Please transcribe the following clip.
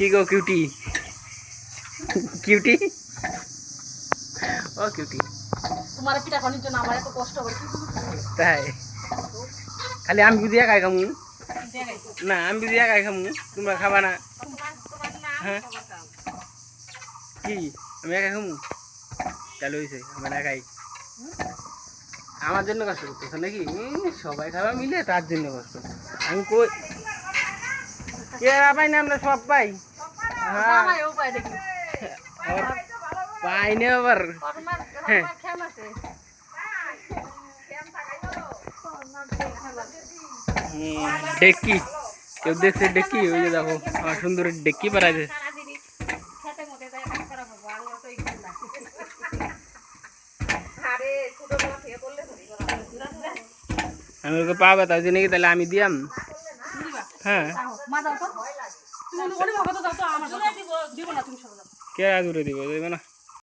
কি গো cutie cutie ও cutie তোমার পিঠা খাওয়ানোর জন্য আমার এত কষ্ট হবে তাই খালি আমি বুঝিয়া খাই খামু না আমি বুঝিয়া খাই খামু তোমরা খাবা না হ্যাঁ কি আমি একা খামু চালু হয়েছে আমরা খাই আমার জন্য কষ্ট করতেছ নাকি সবাই খাবা মিলে তার জন্য কষ্ট আমি কই কে পাই না আমরা সব পাই হ্যাঁ পাই না আবার হ্যাঁ ডেকি কেউ দেখছে ডেকি ওই যে দেখো আমার সুন্দর ডেকি বাড়াইছে আমি ওকে পা ব্যথা হয়েছে নাকি তাহলে আমি দিয়াম হ্যাঁ কে আদুরে দিব দেবে না